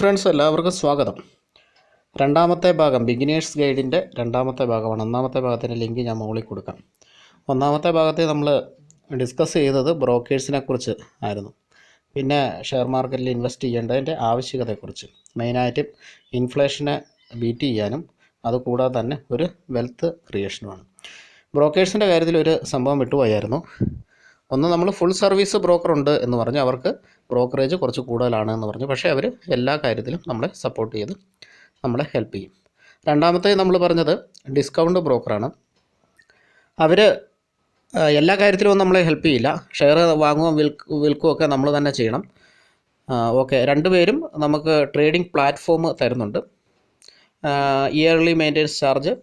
Friends, എല്ലാവർക്കും സ്വാഗതം. രണ്ടാമത്തെ ഭാഗം ബിഗിനേഴ്സ് ഗൈഡിൻ്റെ രണ്ടാമത്തെ ഭാഗമാണ്. ഒന്നാമത്തെ ഭാഗത്തിൻ്റെ ലിങ്ക് ഞാൻ മുകളിൽ കൊടുക്കാം. ഒന്നാമത്തെ ഭാഗത്തെ നമ്മൾ ഡിസ്കസ് ചെയ്തത് ബ്രോക്കേഴ്സിനെ കുറിച്ച് ആയിരുന്നു. പിന്നെ ഷെയർ മാർക്കറ്റിൽ ഇൻവെസ്റ്റ് ചെയ്യേണ്ടതിൻ്റെ ആവശ്യകതയെക്കുറിച്ച്, മെയിനായിട്ടും ഇൻഫ്ലേഷനെ ബീറ്റ് ചെയ്യാനും അതുകൂടാതെ തന്നെ ഒരു വെൽത്ത് ക്രിയേഷനുമാണ്. ബ്രോക്കേഴ്സിൻ്റെ കാര്യത്തിൽ ഒരു സംഭവം വിട്ടുപോയായിരുന്നു. ഒന്ന്, നമ്മൾ ഫുൾ സർവീസ് ബ്രോക്കർ ഉണ്ട് എന്ന് പറഞ്ഞ് അവർക്ക് ബ്രോക്കറേജ് കുറച്ച് കൂടുതലാണ് എന്ന് പറഞ്ഞു. പക്ഷേ അവർ എല്ലാ കാര്യത്തിലും നമ്മളെ സപ്പോർട്ട് ചെയ്ത് നമ്മളെ ഹെൽപ്പ് ചെയ്യും. രണ്ടാമത്തെ നമ്മൾ പറഞ്ഞത് ഡിസ്കൗണ്ട് ബ്രോക്കറാണ്. അവർ എല്ലാ കാര്യത്തിലും ഒന്നും നമ്മളെ ഹെൽപ്പ് ചെയ്യില്ല. ഷെയർ വാങ്ങുകയും വിൽക്കുകയൊക്കെ നമ്മൾ തന്നെ ചെയ്യണം. ഓക്കെ, രണ്ടുപേരും നമുക്ക് ട്രേഡിംഗ് പ്ലാറ്റ്ഫോം തരുന്നുണ്ട്. ഇയർലി മെയിൻ്റെനൻസ് ചാർജ്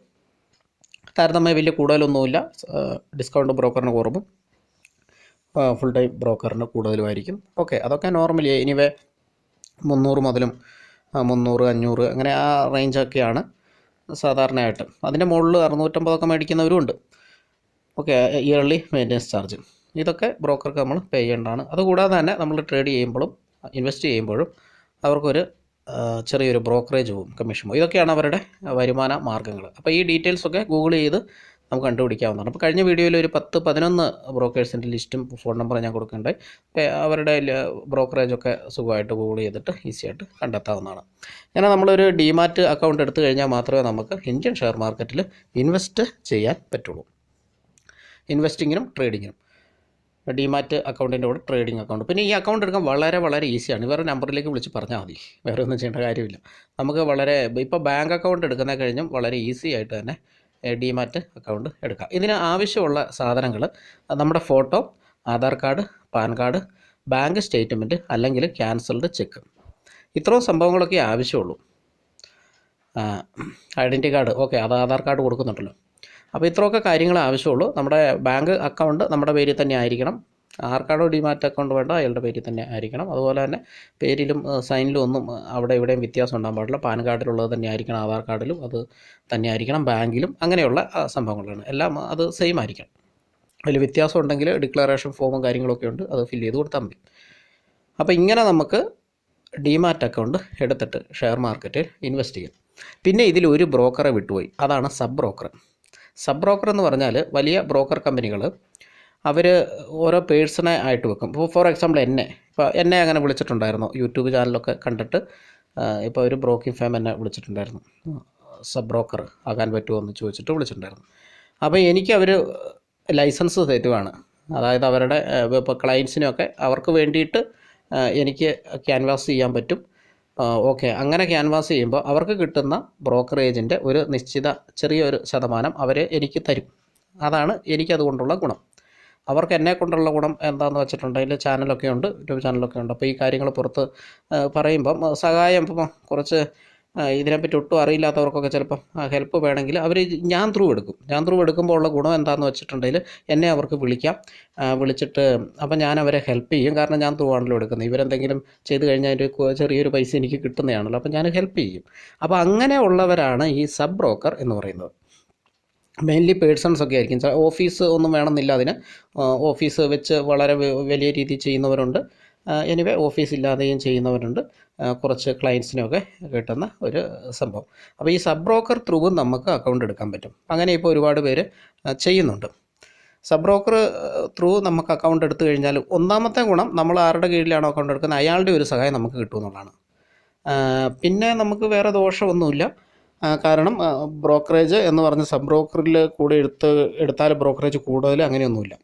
താരതമ്യം വലിയ കൂടുതലൊന്നുമില്ല. ഡിസ്കൗണ്ട് ബ്രോക്കറിന് കുറവും ഫുൾ ടൈം ബ്രോക്കറിന് കൂടുതലുമായിരിക്കും. ഓക്കെ, അതൊക്കെ നോർമലി എനിവേ 300 മുതലും 300, 500 അങ്ങനെ ആ റേഞ്ചൊക്കെയാണ് സാധാരണയായിട്ട്. അതിൻ്റെ മുകളിൽ 650 മേടിക്കുന്നവരും ഉണ്ട്. ഓക്കെ, ഇയർലി മെയിൻ്റെനൻസ് ചാർജ് ഇതൊക്കെ ബ്രോക്കർക്ക് നമ്മൾ പേ ചെയ്യേണ്ടതാണ്. അതുകൂടാതെ തന്നെ നമ്മൾ ട്രേഡ് ചെയ്യുമ്പോഴും ഇൻവെസ്റ്റ് ചെയ്യുമ്പോഴും അവർക്കൊരു ചെറിയൊരു ബ്രോക്കറേജ് പോവും, കമ്മീഷൻ പോവും. ഇതൊക്കെയാണ് അവരുടെ വരുമാന മാർഗ്ഗങ്ങൾ. അപ്പോൾ ഈ ഡീറ്റെയിൽസൊക്കെ ഗൂഗിൾ ചെയ്ത് നമുക്ക് കണ്ടുപിടിക്കാവുന്നതാണ്. അപ്പോൾ കഴിഞ്ഞ വീഡിയോയിൽ ഒരു 10-11 ബ്രോക്കേഴ്സിൻ്റെ ലിസ്റ്റും ഫോൺ നമ്പറും ഞാൻ കൊടുക്കുന്നുണ്ട്. അവരുടെ ബ്രോക്കറേജൊക്കെ സുഖമായിട്ട് ഗൂഗിൾ ചെയ്തിട്ട് ഈസി ആയിട്ട് കണ്ടെത്താവുന്നതാണ്. അങ്ങനെ നമ്മളൊരു ഡിമാറ്റ് അക്കൗണ്ട് എടുത്തു കഴിഞ്ഞാൽ മാത്രമേ നമുക്ക് ഇന്ത്യൻ ഷെയർ മാർക്കറ്റിൽ ഇൻവെസ്റ്റ് ചെയ്യാൻ പറ്റുള്ളൂ. ഇൻവെസ്റ്റിങ്ങിനും ട്രേഡിങ്ങിനും ഡിമാറ്റ് അക്കൗണ്ടിൻ്റെ കൂടെ ട്രേഡിംഗ് അക്കൗണ്ട്. പിന്നെ ഈ അക്കൗണ്ട് എടുക്കാൻ വളരെ ഈസിയാണ്. ഇവരുടെ നമ്പറിലേക്ക് വിളിച്ച് പറഞ്ഞാൽ മതി, വേറെ ഒന്നും ചെയ്യേണ്ട കാര്യമില്ല. നമുക്ക് ഇപ്പോൾ ബാങ്ക് അക്കൗണ്ട് എടുക്കുന്ന കഴിഞ്ഞും വളരെ ഈസി ആയിട്ട് തന്നെ ഡിമാറ്റ് അക്കൗണ്ട് എടുക്കാം. ഇതിന് ആവശ്യമുള്ള സാധനങ്ങൾ നമ്മുടെ photo, Aadhaar card, pan card, bank statement അല്ലെങ്കിൽ ക്യാൻസൽഡ് ചെക്ക്, ഇത്രയും സംഭവങ്ങളൊക്കെ ആവശ്യമുള്ളൂ. ഐഡൻറ്റി കാർഡ്, ഓക്കെ, അത് ആധാർ കാർഡ് കൊടുക്കുന്നുണ്ടല്ലോ. അപ്പോൾ ഇത്രയൊക്കെ കാര്യങ്ങൾ ആവശ്യമുള്ളൂ. നമ്മുടെ ബാങ്ക് അക്കൗണ്ട് നമ്മുടെ പേരിൽ തന്നെ ആയിരിക്കണം. ആധാർ കാർഡോ ഡിമാറ്റ് അക്കൗണ്ട് വേണ്ട, അയാളുടെ പേരിൽ തന്നെ ആയിരിക്കണം. അതുപോലെ തന്നെ പേരിലും സൈനിലും ഒന്നും അവിടെ ഇവിടെയും വ്യത്യാസം ഉണ്ടാകാൻ പാടില്ല. പാൻ കാർഡിലുള്ളത് തന്നെ ആയിരിക്കണം, ആധാർ കാർഡിലും അത് തന്നെ ആയിരിക്കണം, ബാങ്കിലും അങ്ങനെയുള്ള സംഭവങ്ങളാണ്. എല്ലാം അത് സെയിം ആയിരിക്കണം. അതിൽ വ്യത്യാസം ഉണ്ടെങ്കിൽ ഡിക്ലറേഷൻ ഫോമും കാര്യങ്ങളൊക്കെ ഉണ്ട്, അത് ഫില്ല് ചെയ്ത് കൊടുത്താൽ മതി. അപ്പോൾ ഇങ്ങനെ നമുക്ക് ഡിമാറ്റ് അക്കൗണ്ട് എടുത്തിട്ട് ഷെയർ മാർക്കറ്റിൽ ഇൻവെസ്റ്റ് ചെയ്യാം. പിന്നെ ഇതിൽ ഒരു ബ്രോക്കറെ വിട്ടുപോയി, അതാണ് സബ് ബ്രോക്കർ. സബ് ബ്രോക്കർ എന്ന് പറഞ്ഞാൽ വലിയ ബ്രോക്കർ കമ്പനികൾ അവർ ഓരോ പേഴ്സണെ ആയിട്ട് വെക്കും. ഇപ്പോൾ ഫോർ എക്സാമ്പിൾ എന്നെ അങ്ങനെ വിളിച്ചിട്ടുണ്ടായിരുന്നു. യൂട്യൂബ് ചാനലൊക്കെ കണ്ടിട്ട് ഇപ്പോൾ ഒരു ബ്രോക്കിംഗ് ഫേം എന്നെ വിളിച്ചിട്ടുണ്ടായിരുന്നു. സബ് ബ്രോക്കർ ആകാൻ പറ്റുമോ എന്ന് ചോദിച്ചിട്ട് വിളിച്ചിട്ടുണ്ടായിരുന്നു. അപ്പോൾ എനിക്ക് അവർ ലൈസൻസ് തരുവാണ്. അതായത് അവരുടെ ഇപ്പോൾ ക്ലയൻസിനൊക്കെ അവർക്ക് വേണ്ടിയിട്ട് എനിക്ക് ക്യാൻവാസ് ചെയ്യാൻ പറ്റും. ഓക്കെ, അങ്ങനെ ക്യാൻവാസ് ചെയ്യുമ്പോൾ അവർക്ക് കിട്ടുന്ന ബ്രോക്കറേജിൻ്റെ ഒരു നിശ്ചിത ചെറിയൊരു ശതമാനം അവർ എനിക്ക് തരും. അതാണ് എനിക്കതുകൊണ്ടുള്ള ഗുണം. അവർക്ക് എന്നെ കൊണ്ടുള്ള ഗുണം എന്താണെന്ന് വെച്ചിട്ടുണ്ടെങ്കിൽ ചാനലൊക്കെ ഉണ്ട്, യൂട്യൂബ് ചാനലൊക്കെ ഉണ്ട്. അപ്പോൾ ഈ കാര്യങ്ങൾ പുറത്ത് പറയുമ്പം സഹായം, ഇപ്പം കുറച്ച് ഇതിനെപ്പറ്റി ഒട്ടും അറിയില്ലാത്തവർക്കൊക്കെ ചിലപ്പം ഹെൽപ്പ് വേണമെങ്കിൽ ഞാൻ ത്രൂ എടുക്കുമ്പോൾ ഉള്ള ഗുണം എന്താണെന്ന് വെച്ചിട്ടുണ്ടെങ്കിൽ എന്നെ അവർക്ക് വിളിച്ചിട്ട് അപ്പം ഞാൻ അവരെ ഹെൽപ്പ് ചെയ്യും. കാരണം ഞാൻ ത്രൂ ആണല്ലോ എടുക്കുന്നത്. ഇവരെന്തെങ്കിലും ചെയ്ത് കഴിഞ്ഞാൽ ഒരു ചെറിയൊരു പൈസ എനിക്ക് കിട്ടുന്നതാണല്ലോ, അപ്പം ഞാൻ ഹെൽപ്പ് ചെയ്യും. അപ്പോൾ അങ്ങനെ ഉള്ളവരാണ് ഈ സബ് ബ്രോക്കർ എന്ന് പറയുന്നത്. മെയിൻലി പേഴ്സൺസ് ഒക്കെ ആയിരിക്കും. ഓഫീസ് ഒന്നും വേണമെന്നില്ല അതിന്. ഓഫീസ് വെച്ച് വളരെ വലിയ രീതിയിൽ ചെയ്യുന്നവരുണ്ട്. എനിവേ ഓഫീസ് ഇല്ലാതെയും ചെയ്യുന്നവരുണ്ട്. കുറച്ച് ക്ലയൻസിനൊക്കെ കിട്ടുന്ന ഒരു സംഭവം. അപ്പോൾ ഈ സബ് ബ്രോക്കർ ത്രൂവും നമുക്ക് അക്കൗണ്ട് എടുക്കാൻ പറ്റും. അങ്ങനെ ഇപ്പോൾ ഒരുപാട് പേര് ചെയ്യുന്നുണ്ട്. സബ് ബ്രോക്കർ ത്രൂ നമുക്ക് അക്കൗണ്ട് എടുത്തു കഴിഞ്ഞാൽ ഒന്നാമത്തെ ഗുണം, നമ്മൾ ആരുടെ കീഴിലാണോ അക്കൗണ്ട് എടുക്കുന്നത് അയാളുടെ ഒരു സഹായം നമുക്ക് കിട്ടുമെന്നുള്ളതാണ്. പിന്നെ നമുക്ക് വേറെ ദോഷമൊന്നുമില്ല. കാരണം ബ്രോക്കറേജ് എന്ന് പറഞ്ഞ സബ് ബ്രോക്കറിൽ കൂടെ എടുത്താൽ ബ്രോക്കറേജ് കൂടുതൽ അങ്ങനെയൊന്നുമില്ല.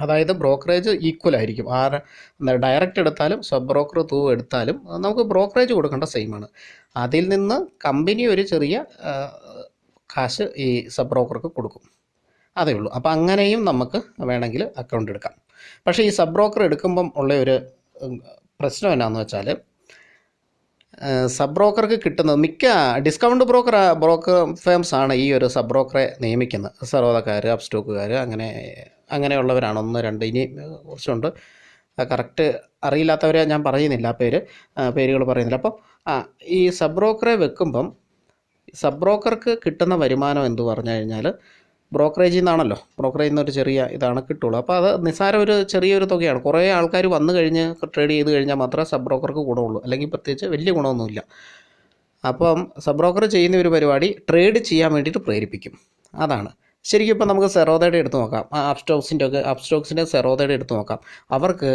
അതായത് ബ്രോക്കറേജ് ഈക്വൽ ആയിരിക്കും. ഡയറക്റ്റ് എടുത്താലും സബ് ബ്രോക്കർ ത്രൂ എടുത്താലും നമുക്ക് ബ്രോക്കറേജ് കൊടുക്കേണ്ട സെയിമാണ്. അതിൽ നിന്ന് കമ്പനി ഒരു ചെറിയ കാശ് ഈ സബ് ബ്രോക്കർക്ക് കൊടുക്കും, അതേ ഉള്ളൂ. അപ്പോൾ അങ്ങനെയും നമുക്ക് വേണമെങ്കിൽ അക്കൗണ്ട് എടുക്കാം. പക്ഷേ ഈ സബ് ബ്രോക്കർ എടുക്കുമ്പം ഉള്ള ഒരു പ്രശ്നം എന്നാന്ന് വെച്ചാൽ, സബ് ബ്രോക്കർക്ക് കിട്ടുന്നത് മിക്ക ഡിസ്കൗണ്ട് ബ്രോക്കർ ഫേംസ് ആണ് ഈ ഒരു സബ് ബ്രോക്കറെ നിയമിക്കുന്നത്. സർവ്വതക്കാർ, അപ്സ്റ്റോക്കുകാർ, അങ്ങനെയുള്ളവരാണ്. 1, 2 ഇനി കുറച്ചുണ്ട്. കറക്റ്റ് അറിയില്ലാത്തവരെ ഞാൻ പറയുന്നില്ല, പേരുകൾ പറയുന്നില്ല. അപ്പോൾ ഈ സബ് ബ്രോക്കറെ വെക്കുമ്പം സബ് ബ്രോക്കർക്ക് കിട്ടുന്ന വരുമാനം എന്ന് പറഞ്ഞു കഴിഞ്ഞാൽ ബ്രോക്കറേജിൽ നിന്നാണല്ലോ, ബ്രോക്കറേജിൽ നിന്നൊരു ചെറിയ ഇതാണ് കിട്ടുള്ളൂ. അപ്പോൾ അത് നിസ്സാര ഒരു ചെറിയൊരു തുകയാണ്. കുറേ ആൾക്കാർ വന്നു കഴിഞ്ഞ് ട്രേഡ് ചെയ്ത് കഴിഞ്ഞാൽ മാത്രമേ സബ് ബ്രോക്കർക്ക് ഗുണമുള്ളൂ, അല്ലെങ്കിൽ പ്രത്യേകിച്ച് വലിയ ഗുണമൊന്നുമില്ല. അപ്പം സബ് ബ്രോക്കർ ചെയ്യുന്ന ഒരു പരിപാടി ട്രേഡ് ചെയ്യാൻ വേണ്ടിയിട്ട് പ്രേരിപ്പിക്കും. അതാണ് ശരിക്കും. ഇപ്പം നമുക്ക് സെറോദയുടെ എടുത്ത് നോക്കാം, അപ്സ്റ്റോക്സിൻ്റെ സെറോദയുടെ എടുത്ത് നോക്കാം. അവർക്ക്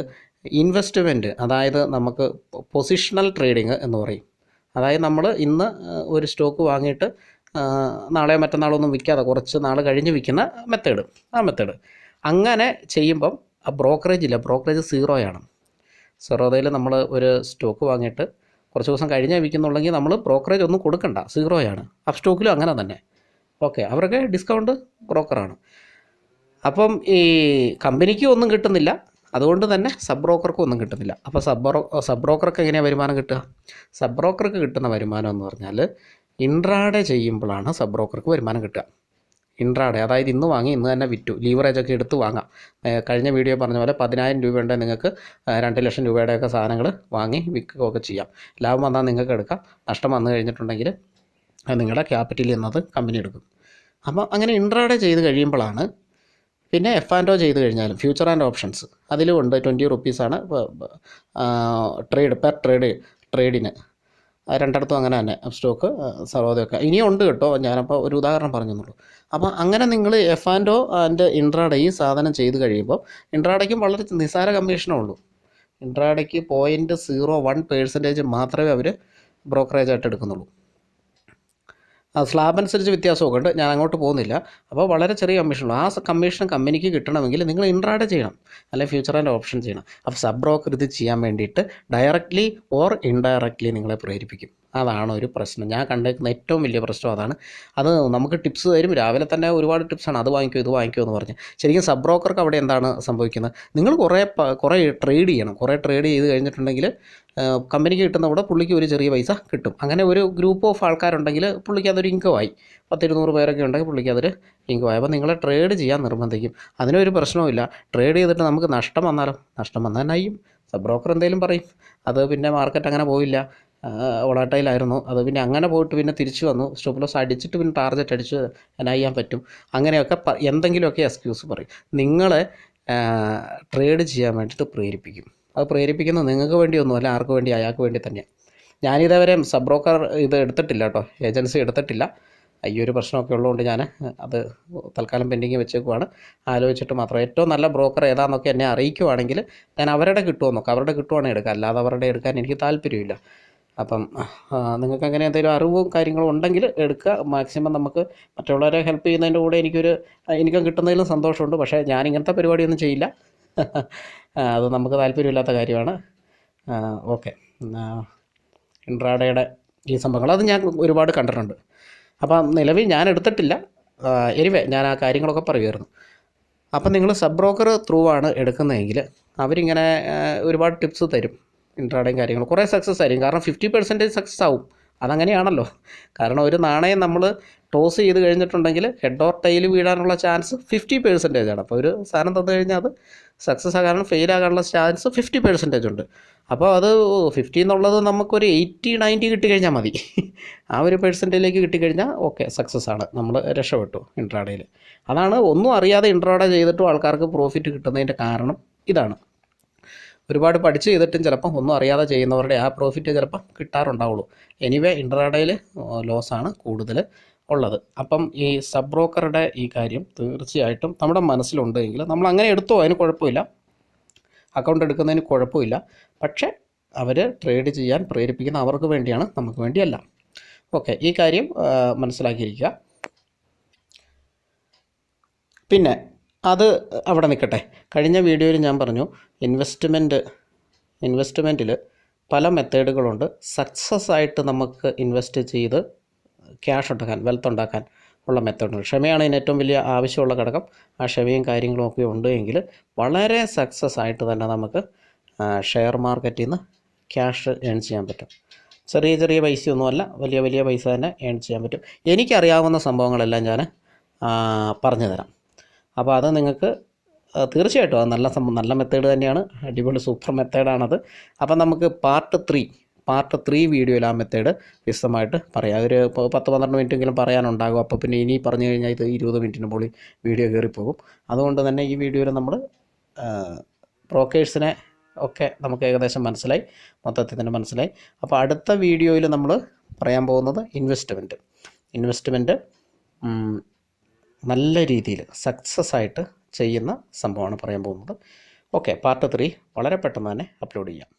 ഇൻവെസ്റ്റ്മെൻറ്റ്, അതായത് നമുക്ക് പൊസിഷണൽ ട്രേഡിങ് എന്ന് പറയും. അതായത് നമ്മൾ ഇന്ന് ഒരു സ്റ്റോക്ക് വാങ്ങിയിട്ട് നാളെ മറ്റന്നാളൊന്നും വിൽക്കാതെ കുറച്ച് നാൾ കഴിഞ്ഞ് വിൽക്കുന്ന മെത്തേഡ്, ആ മെത്തേഡ് അങ്ങനെ ചെയ്യുമ്പം ആ ബ്രോക്കറേജ് സീറോയാണ്. സെറോദയിൽ നമ്മൾ ഒരു സ്റ്റോക്ക് വാങ്ങിയിട്ട് കുറച്ച് ദിവസം കഴിഞ്ഞേ വിൽക്കുന്നുണ്ടെങ്കിൽ നമ്മൾ ബ്രോക്കറേജ് ഒന്നും കൊടുക്കണ്ട, സീറോയാണ്. അപ്സ്റ്റോക്കിലും അങ്ങനെ തന്നെ. ഓക്കെ, അവർക്ക് ഡിസ്കൗണ്ട് ബ്രോക്കറാണ്. അപ്പം ഈ കമ്പനിക്ക് ഒന്നും കിട്ടുന്നില്ല, അതുകൊണ്ട് തന്നെ സബ് ബ്രോക്കർക്കും ഒന്നും കിട്ടുന്നില്ല. അപ്പോൾ സബ് ബ്രോക്കർക്ക് എങ്ങനെയാണ് വരുമാനം കിട്ടുക? സബ് ബ്രോക്കർക്ക് കിട്ടുന്ന വരുമാനം എന്ന് പറഞ്ഞാൽ ഇൻട്രാഡേ ചെയ്യുമ്പോഴാണ് സബ് ബ്രോക്കർക്ക് വരുമാനം കിട്ടുക. ഇൻട്രാഡേ, അതായത് ഇന്ന് വാങ്ങി ഇന്ന് തന്നെ വിറ്റു, ലീവറേജൊക്കെ എടുത്ത് വാങ്ങാം. കഴിഞ്ഞ വീഡിയോ പറഞ്ഞ പോലെ 10,000 രൂപയുണ്ട്, നിങ്ങൾക്ക് 2 ലക്ഷം രൂപയുടെയൊക്കെ സാധനങ്ങൾ വാങ്ങി വിൽക്കുകയൊക്കെ ചെയ്യാം. ലാഭം വന്നാൽ നിങ്ങൾക്ക് എടുക്കാം, നഷ്ടം വന്നു കഴിഞ്ഞിട്ടുണ്ടെങ്കിൽ നിങ്ങളുടെ ക്യാപിറ്റലിൽ നിന്നത് കമ്പനി എടുക്കും. അപ്പോൾ അങ്ങനെ ഇൻട്രാഡേ ചെയ്ത് കഴിയുമ്പോഴാണ് പിന്നെ F&O ചെയ്ത് കഴിഞ്ഞാലും ഫ്യൂച്ചർ ആൻഡ് ഓപ്ഷൻസ് അതിലും ഉണ്ട്. 20 റുപ്പീസാണ് പെർ ട്രേഡിന്. രണ്ടിടത്തും അങ്ങനെ തന്നെ സ്റ്റോക്ക് സർവോദയൊക്കെ ഇനിയും ഉണ്ട് കേട്ടോ, ഞാനപ്പോൾ ഒരു ഉദാഹരണം പറഞ്ഞെന്നുള്ളൂ. അപ്പോൾ അങ്ങനെ നിങ്ങൾ F&O ആൻഡ് ഇൻട്രാഡേ ഈ സാധനം ചെയ്ത് കഴിയുമ്പോൾ ഇൻട്രാഡേക്കും വളരെ നിസ്സാര കമ്മീഷനേ ഉള്ളൂ. ഇൻട്രാഡേക്ക് 0.01% മാത്രമേ അവർ ബ്രോക്കറേജായിട്ട് എടുക്കുന്നുള്ളൂ. സ്ലാബ് അനുസരിച്ച് വ്യത്യാസമൊക്കെ ഉണ്ട്, ഞാൻ അങ്ങോട്ട് പോകുന്നില്ല. അപ്പോൾ വളരെ ചെറിയ കമ്മീഷനുള്ളൂ. ആ കമ്മീഷൻ കമ്പനിക്ക് കിട്ടണമെങ്കിൽ നിങ്ങൾ ഇൻട്രാഡേ ചെയ്യണം, അല്ലെങ്കിൽ ഫ്യൂച്ചർ ആൻഡ് ഓപ്ഷൻ ചെയ്യണം. അപ്പോൾ സബ് ബ്രോക്കർ ഇത് ചെയ്യാൻ വേണ്ടിയിട്ട് ഡയറക്റ്റ്ലി ഓർ ഇൻഡയറക്റ്റ്ലി നിങ്ങളെ പ്രേരിപ്പിക്കും. അതാണ് ഒരു പ്രശ്നം, ഞാൻ കണ്ടേക്കുന്ന ഏറ്റവും വലിയ പ്രശ്നം അതാണ്. അത് നമുക്ക് ടിപ്സ് തരും, രാവിലെ തന്നെ ഒരുപാട് ടിപ്സാണ്, അത് വാങ്ങിക്കോ ഇത് വാങ്ങിക്കോ എന്ന് പറഞ്ഞ്. ശരിക്കും സബ് ബ്രോക്കർക്ക് അവിടെ എന്താണ് സംഭവിക്കുന്നത്? നിങ്ങൾ കുറേ ട്രേഡ് ചെയ്യണം. കുറേ ട്രേഡ് ചെയ്ത് കഴിഞ്ഞിട്ടുണ്ടെങ്കിൽ കമ്പനിക്ക് കിട്ടുന്ന കൂടെ പുള്ളിക്ക് ഒരു ചെറിയ പൈസ കിട്ടും. അങ്ങനെ ഒരു ഗ്രൂപ്പ് ഓഫ് ആൾക്കാരുണ്ടെങ്കിൽ പുള്ളിക്ക് അതൊരു ഇൻകമായി. 10-200 പേരൊക്കെ ഉണ്ടെങ്കിൽ പുള്ളിക്ക് അതൊരു ഇൻകമായി. അപ്പോൾ നിങ്ങളെ ട്രേഡ് ചെയ്യാൻ നിർബന്ധിക്കും. അതിനൊരു പ്രശ്നവുമില്ല. ട്രേഡ് ചെയ്തിട്ട് നമുക്ക് നഷ്ടം വന്നാലോ? നഷ്ടം വന്നാൽ നയ്യും സബ് ബ്രോക്കർ എന്തെങ്കിലും പറയും. അത് പിന്നെ മാർക്കറ്റ് അങ്ങനെ പോയില്ല, വോളാറ്റൈലായിരുന്നു, അത് പിന്നെ അങ്ങനെ പോയിട്ട് പിന്നെ തിരിച്ചു വന്നു, സ്റ്റോപ്പ് ലോസ് അടിച്ചിട്ട് പിന്നെ ടാർഗറ്റ് അടിച്ച് എന്നാ ചെയ്യാൻ പറ്റും? അങ്ങനെയൊക്കെ എന്തെങ്കിലുമൊക്കെ എക്സ്ക്യൂസ് പറയും. നിങ്ങളെ ട്രേഡ് ചെയ്യാൻ വേണ്ടിയിട്ട് പ്രേരിപ്പിക്കും. അത് പ്രേരിപ്പിക്കുന്നത് നിങ്ങൾക്ക് വേണ്ടിയൊന്നുമല്ല, ആർക്ക് വേണ്ടി? അയാൾക്ക് വേണ്ടി തന്നെയാണ്. ഞാനിതേവരെ സബ് ബ്രോക്കർ ഇത് എടുത്തിട്ടില്ല കേട്ടോ, ഏജൻസി എടുത്തിട്ടില്ല. ഈ ഒരു പ്രശ്നമൊക്കെ ഉള്ളതുകൊണ്ട് ഞാൻ അത് തൽക്കാലം പെൻഡിങ് വെച്ചേക്കുവാണ്. ആലോചിച്ചിട്ട് മാത്രം ഏറ്റവും നല്ല ബ്രോക്കർ ഏതാണെന്നൊക്കെ എന്നെ അറിയിക്കുവാണെങ്കിൽ ഞാൻ അവരുടെ കിട്ടുമോ നോക്കാം. അവരുടെ കിട്ടുവാണെങ്കിൽ എടുക്കാം, അല്ലാതെ അവരുടെ എടുക്കാൻ എനിക്ക് താല്പര്യമില്ല. അപ്പം നിങ്ങൾക്ക് അങ്ങനെ എന്തെങ്കിലും അറിവും കാര്യങ്ങളും ഉണ്ടെങ്കിൽ എടുക്കുക. മാക്സിമം നമുക്ക് മറ്റുള്ളവരെ ഹെൽപ്പ് ചെയ്യുന്നതിൻ്റെ കൂടെ എനിക്കും കിട്ടുന്നതിലും സന്തോഷമുണ്ട്. പക്ഷേ ഞാൻ ഇങ്ങനത്തെ പരിപാടിയൊന്നും ചെയ്യില്ല, അത് നമുക്ക് താല്പര്യമില്ലാത്ത കാര്യമാണ്. ഓക്കെ, ഇൻട്രാഡേയുടെ ഈ സംഭവങ്ങൾ അത് ഞാൻ ഒരുപാട് കണ്ടിട്ടുണ്ട്. അപ്പം നിലവിൽ ഞാൻ എടുത്തിട്ടില്ല. എനിവേ ഞാൻ ആ കാര്യങ്ങളൊക്കെ പറയുമായിരുന്നു. അപ്പം നിങ്ങൾ സബ് ബ്രോക്കർ ത്രൂ ആണ് എടുക്കുന്നതെങ്കിൽ അവരിങ്ങനെ ഒരുപാട് ടിപ്സ് തരും. ഇൻട്രാഡേയും കാര്യങ്ങൾ കുറേ സക്സസ് ആയിരിക്കും, കാരണം 50% സക്സസ് ആവും. അതങ്ങനെയാണല്ലോ, കാരണം ഒരു നാണയം നമ്മൾ ടോസ് ചെയ്ത് കഴിഞ്ഞിട്ടുണ്ടെങ്കിൽ ഹെഡ് ഓർ ടൈൽ വീഴാനുള്ള ചാൻസ് 50% ആണ്. അപ്പോൾ ഒരു സാധനം തന്നു കഴിഞ്ഞാൽ അത് സക്സസ് ആകാനും ഫെയിൽ ആകാനുള്ള ചാൻസ് 50% ഉണ്ട്. അപ്പോൾ അത് 50 എന്നുള്ളത് നമുക്കൊരു 80-90 കിട്ടിക്കഴിഞ്ഞാൽ മതി. ആ ഒരു പെർസെൻറ്റേജിലേക്ക് കിട്ടിക്കഴിഞ്ഞാൽ ഓക്കെ, സക്സസ് ആണ്, നമ്മൾ രക്ഷപ്പെട്ടു ഇൻട്രാഡേയിൽ. അതാണ് ഒന്നും അറിയാതെ ഇൻട്രാഡേ ചെയ്തിട്ടും ആൾക്കാർക്ക് പ്രോഫിറ്റ് കിട്ടുന്നതിൻ്റെ കാരണം ഇതാണ്. ഒരുപാട് പഠിച്ച് ചെയ്തിട്ടും ചിലപ്പം ഒന്നും അറിയാതെ ചെയ്യുന്നവരുടെ ആ പ്രോഫിറ്റ് ചിലപ്പം കിട്ടാറുണ്ടാവുള്ളൂ. എനിവേ ഇൻട്രാഡേയിൽ ലോസാണ് കൂടുതൽ ഉള്ളത്. അപ്പം ഈ സബ് ബ്രോക്കറുടെ ഈ കാര്യം തീർച്ചയായിട്ടും നമ്മുടെ മനസ്സിലുണ്ടെങ്കിൽ നമ്മൾ അങ്ങനെ എടുത്തോ, അതിന് കുഴപ്പമില്ല, അക്കൗണ്ട് എടുക്കുന്നതിന് കുഴപ്പമില്ല. പക്ഷേ അവർ ട്രേഡ് ചെയ്യാൻ പ്രേരിപ്പിക്കുന്ന അവർക്ക് വേണ്ടിയാണ്, നമുക്ക് വേണ്ടിയല്ല. ഓക്കെ, ഈ കാര്യം മനസ്സിലാക്കിയിരിക്കുക. പിന്നെ അത് അവിടെ നിൽക്കട്ടെ. കഴിഞ്ഞ വീഡിയോയിൽ ഞാൻ പറഞ്ഞു ഇൻവെസ്റ്റ്മെൻറ്റിൽ പല മെത്തേഡുകളുണ്ട്. സക്സസ് ആയിട്ട് നമുക്ക് ഇൻവെസ്റ്റ് ചെയ്ത് ക്യാഷ് ഉണ്ടാക്കാൻ, വെൽത്ത് ഉണ്ടാക്കാൻ ഉള്ള മെത്തേഡുണ്ട്. ക്ഷമയാണ് ഇതിന് ഏറ്റവും വലിയ ആവശ്യമുള്ള ഘടകം. ആ ക്ഷമയും കാര്യങ്ങളും ഒക്കെ ഉണ്ട് എങ്കിൽ വളരെ സക്സസ് ആയിട്ട് തന്നെ നമുക്ക് ഷെയർ മാർക്കറ്റിൽ നിന്ന് ക്യാഷ് ഏൺ ചെയ്യാൻ പറ്റും. ചെറിയ ചെറിയ പൈസയൊന്നുമല്ല, വലിയ വലിയ പൈസ തന്നെ ഏൺ ചെയ്യാൻ പറ്റും. എനിക്കറിയാവുന്ന സംഭവങ്ങളെല്ലാം ഞാൻ പറഞ്ഞു തരാം. അപ്പോൾ അത് നിങ്ങൾക്ക് തീർച്ചയായിട്ടും അത് നല്ല മെത്തേഡ് തന്നെയാണ്, അടിപൊളി സൂപ്പർ മെത്തേഡാണത്. അപ്പം നമുക്ക് പാർട്ട് പാർട്ട് 3 വീഡിയോയിൽ ആ മെത്തേഡ് വിശദമായിട്ട് പറയാം. ഒരു 10-12 മിനിറ്റെങ്കിലും പറയാനുണ്ടാകും. അപ്പോൾ പിന്നെ ഇനി പറഞ്ഞു കഴിഞ്ഞാൽ ഇത് 20 മിനിറ്റിന് മുകളിൽ വീഡിയോ കയറിപ്പോകും. അതുകൊണ്ട് തന്നെ ഈ വീഡിയോയിൽ നമ്മൾ ബ്രോക്കേഴ്സിനെ ഒക്കെ നമുക്ക് ഏകദേശം മനസ്സിലായി, മൊത്തത്തിൽ തന്നെ മനസ്സിലായി. അപ്പോൾ അടുത്ത വീഡിയോയിൽ നമ്മൾ പറയാൻ പോകുന്നത് ഇൻവെസ്റ്റ്മെൻറ്റ് നല്ല രീതിയിൽ സക്സസ് ആയിട്ട് ചെയ്യുന്ന സംഭവമാണ് പറയാൻ പോകുന്നത്. ഓക്കെ, പാർട്ട് 3 വളരെ പെട്ടെന്ന് തന്നെ അപ്ലോഡ് ചെയ്യാം.